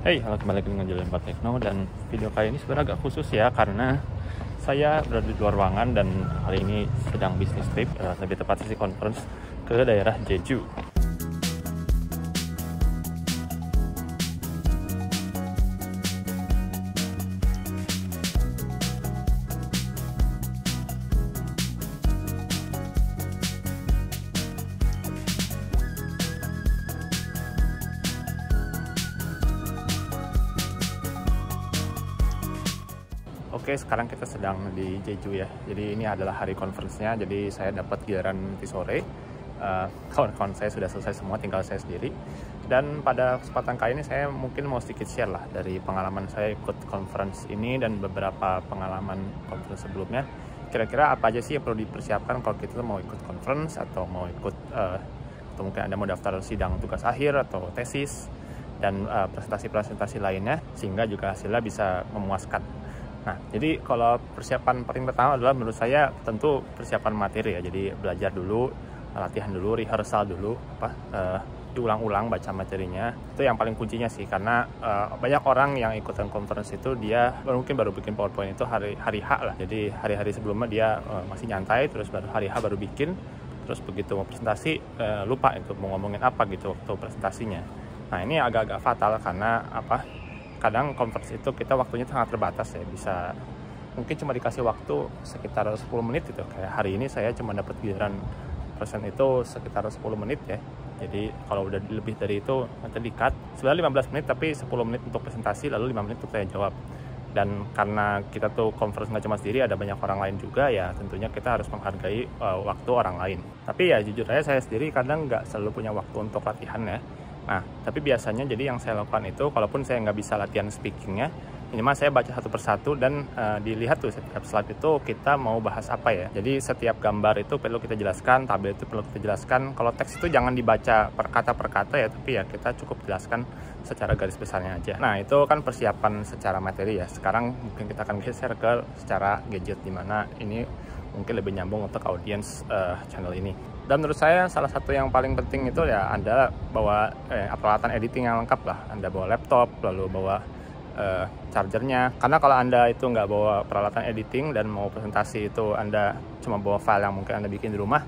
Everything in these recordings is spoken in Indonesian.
Hey, halo, kembali lagi dengan Jalan 4 Tekno. Dan video kali ini sebenarnya agak khusus ya, karena saya berada di luar ruangan dan hari ini sedang bisnis trip, lebih tepat sesi conference ke daerah Jeju. Oke, sekarang kita sedang di Jeju ya. Jadi ini adalah hari conference-nya. Jadi saya dapat giliran nanti sore. Kawan-kawan saya sudah selesai semua, tinggal saya sendiri. Dan pada kesempatan kali ini saya mungkin mau sedikit share lah dari pengalaman saya ikut conference ini dan beberapa pengalaman conference sebelumnya. Kira-kira apa aja sih yang perlu dipersiapkan kalau kita mau ikut conference atau mau ikut atau mungkin Anda mau daftar sidang tugas akhir atau tesis dan presentasi-presentasi lainnya, sehingga juga hasilnya bisa memuaskan. Nah, jadi kalau persiapan paling pertama adalah menurut saya tentu persiapan materi ya. Jadi belajar dulu, latihan dulu, rehearsal dulu, diulang-ulang baca materinya. Itu yang paling kuncinya sih, karena banyak orang yang ikutan conference itu dia mungkin baru bikin PowerPoint itu hari H lah. Jadi hari-hari sebelumnya dia masih nyantai, terus baru hari H baru bikin. Terus begitu mau presentasi lupa itu mau ngomongin apa gitu waktu presentasinya. Nah, ini agak-agak fatal karena kadang conference itu kita waktunya sangat terbatas ya, bisa mungkin cuma dikasih waktu sekitar 10 menit gitu. Kayak hari ini saya cuma dapat giliran present itu sekitar 10 menit ya. Jadi kalau udah lebih dari itu nanti di-cut. Sebenarnya 15 menit tapi 10 menit untuk presentasi, lalu 5 menit untuk saya jawab. Dan karena kita tuh conference nggak cuma sendiri, ada banyak orang lain juga ya, tentunya kita harus menghargai waktu orang lain. Tapi ya jujur aja saya sendiri kadang nggak selalu punya waktu untuk latihan ya. Nah, tapi biasanya jadi yang saya lakukan itu, kalaupun saya nggak bisa latihan speakingnya, minimal saya baca satu persatu dan dilihat tuh setiap slide itu kita mau bahas apa ya. Jadi setiap gambar itu perlu kita jelaskan, tabel itu perlu kita jelaskan. Kalau teks itu jangan dibaca per kata ya, tapi ya kita cukup jelaskan secara garis besarnya aja. Nah, itu kan persiapan secara materi ya. Sekarang mungkin kita akan geser ke secara gadget, dimana ini mungkin lebih nyambung untuk audiens channel ini. Dan menurut saya salah satu yang paling penting itu ya Anda bawa peralatan editing yang lengkap lah. Anda bawa laptop, lalu bawa chargernya. Karena kalau Anda itu nggak bawa peralatan editing dan mau presentasi itu Anda cuma bawa file yang mungkin Anda bikin di rumah,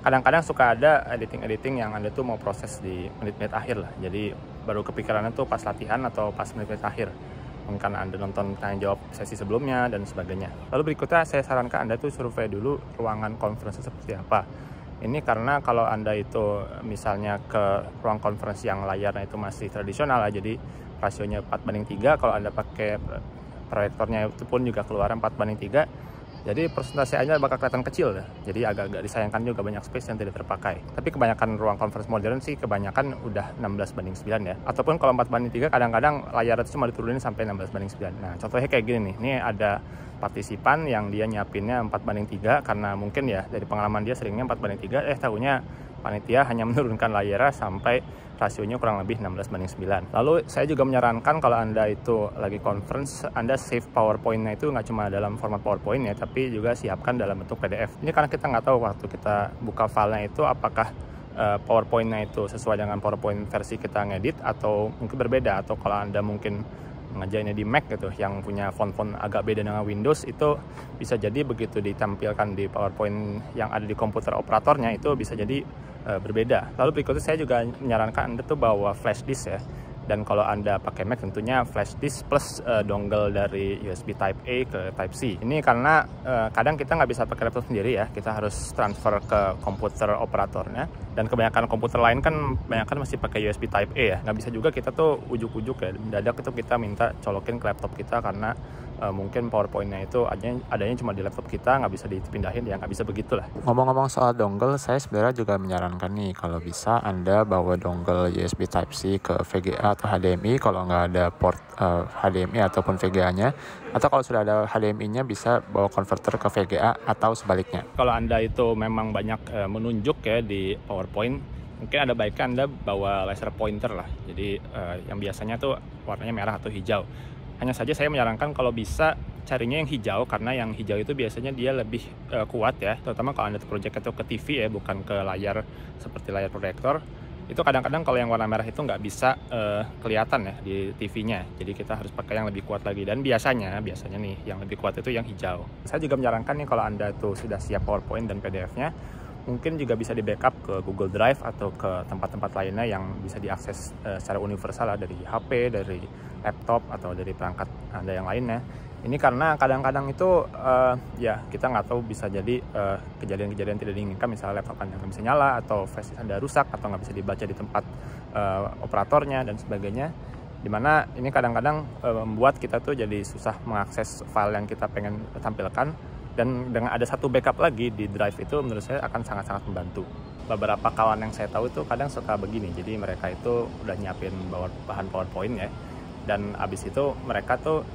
kadang-kadang suka ada editing yang Anda tuh mau proses di menit-menit akhir lah. Jadi baru kepikirannya tuh pas latihan atau pas menit-menit akhir. Mungkin Anda nonton tanya jawab sesi sebelumnya dan sebagainya. Lalu berikutnya saya sarankan Anda tuh survei dulu ruangan conference seperti apa. Ini karena kalau Anda itu misalnya ke ruang conference yang layarnya itu masih tradisional lah, jadi rasionya 4:3, kalau Anda pakai proyektornya itu pun juga keluar 4:3, jadi presentasi Anda bakal kelihatan kecil ya. Jadi agak-agak disayangkan juga banyak space yang tidak terpakai. Tapi kebanyakan ruang conference modern sih kebanyakan udah 16:9 ya. Ataupun kalau 4:3 kadang-kadang layar itu cuma diturunin sampai 16:9. Nah, contohnya kayak gini nih. Ini ada partisipan yang dia nyiapinnya 4:3 karena mungkin ya dari pengalaman dia seringnya 4:3, tahunya panitia hanya menurunkan layarnya sampai rasionya kurang lebih 16:9. Lalu saya juga menyarankan kalau Anda itu lagi conference, Anda save PowerPoint-nya itu nggak cuma dalam format PowerPoint ya, tapi juga siapkan dalam bentuk PDF. Ini karena kita nggak tahu waktu kita buka filenya itu apakah PowerPoint-nya itu sesuai dengan PowerPoint versi kita ngedit atau mungkin berbeda. Atau kalau Anda mungkin ngerjainnya di Mac gitu yang punya font-font agak beda dengan Windows, itu bisa jadi begitu ditampilkan di PowerPoint yang ada di komputer operatornya itu bisa jadi berbeda. Lalu berikutnya saya juga menyarankan Anda tuh bawa flash disk ya. Dan kalau Anda pakai Mac tentunya flash disk plus dongle dari USB Type A ke Type C. Ini karena kadang kita nggak bisa pakai laptop sendiri ya, kita harus transfer ke komputer operatornya. Dan kebanyakan komputer lain kan kebanyakan masih pakai USB Type A ya. Nggak bisa juga kita tuh ujuk-ujuk ya, mendadak itu kita minta colokin ke laptop kita karena mungkin PowerPoint-nya itu adanya cuma di laptop kita, nggak bisa dipindahin ya, nggak bisa begitulah. Ngomong-ngomong soal dongle, saya sebenarnya juga menyarankan nih kalau bisa Anda bawa dongle USB Type-C ke VGA atau HDMI kalau nggak ada port HDMI ataupun VGA-nya, atau kalau sudah ada HDMI-nya bisa bawa konverter ke VGA atau sebaliknya. Kalau Anda itu memang banyak menunjuk ya di PowerPoint, mungkin ada baiknya Anda bawa laser pointer lah. Jadi yang biasanya tuh warnanya merah atau hijau. Hanya saja saya menyarankan kalau bisa carinya yang hijau, karena yang hijau itu biasanya dia lebih kuat ya, terutama kalau Anda project itu ke TV ya, bukan ke layar seperti layar proyektor. itu kadang-kadang kalau yang warna merah itu nggak bisa kelihatan ya di TV-nya. Jadi kita harus pakai yang lebih kuat lagi. Dan biasanya nih yang lebih kuat itu yang hijau. Saya juga menyarankan nih kalau Anda tuh sudah siap PowerPoint dan PDF-nya, mungkin juga bisa di backup ke Google Drive atau ke tempat-tempat lainnya yang bisa diakses secara universal dari HP, dari laptop, atau dari perangkat Anda yang lainnya. Ini karena kadang-kadang itu ya kita nggak tahu, bisa jadi kejadian-kejadian tidak diinginkan, misalnya laptop Anda nggak bisa nyala, atau flash Anda rusak, atau nggak bisa dibaca di tempat operatornya, dan sebagainya. Dimana ini kadang-kadang membuat kita tuh jadi susah mengakses file yang kita pengen tampilkan. Dan dengan ada satu backup lagi di drive itu menurut saya akan sangat-sangat membantu. Beberapa kawan yang saya tahu itu kadang suka begini, jadi mereka itu udah nyiapin bahan PowerPoint ya, dan abis itu mereka tuh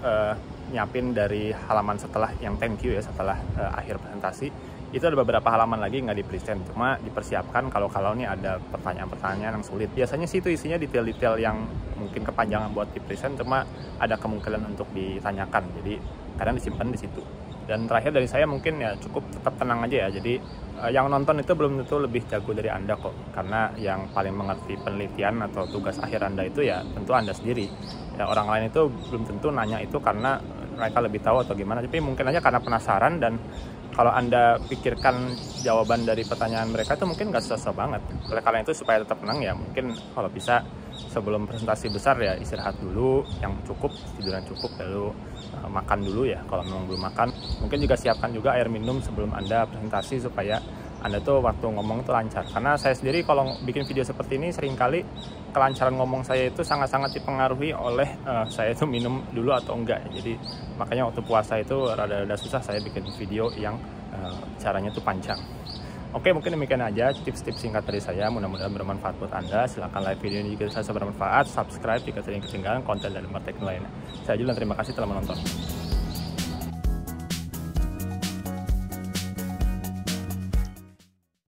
nyiapin dari halaman setelah yang thank you ya, setelah akhir presentasi, itu ada beberapa halaman lagi nggak di-present, cuma dipersiapkan kalau nih ada pertanyaan-pertanyaan yang sulit. Biasanya sih itu isinya detail-detail yang mungkin kepanjangan buat di-present, cuma ada kemungkinan untuk ditanyakan, jadi kadang disimpan di situ. Dan terakhir dari saya mungkin ya cukup tetap tenang aja ya. Jadi yang nonton itu belum tentu lebih jago dari Anda kok. Karena yang paling mengerti penelitian atau tugas akhir Anda itu ya tentu Anda sendiri. Ya, orang lain itu belum tentu nanya itu karena mereka lebih tahu atau gimana. Tapi mungkin aja karena penasaran, dan kalau Anda pikirkan jawaban dari pertanyaan mereka itu mungkin nggak susah banget. Oleh karena itu supaya tetap tenang ya, mungkin kalau bisa sebelum presentasi besar ya istirahat dulu yang cukup, tiduran cukup, lalu makan dulu ya kalau memang belum makan. Mungkin juga siapkan juga air minum sebelum Anda presentasi supaya Anda tuh waktu ngomong tuh lancar. Karena saya sendiri kalau bikin video seperti ini seringkali kelancaran ngomong saya itu sangat-sangat dipengaruhi oleh saya itu minum dulu atau enggak. Jadi makanya waktu puasa itu rada-rada susah saya bikin video yang caranya tuh panjang. Oke, mungkin demikian aja tips-tips singkat dari saya. Mudah-mudahan bermanfaat buat Anda. Silahkan like video ini jika dirasa bermanfaat, subscribe jika sering ketinggalan konten dan marketing lainnya. Saya Julian, terima kasih telah menonton.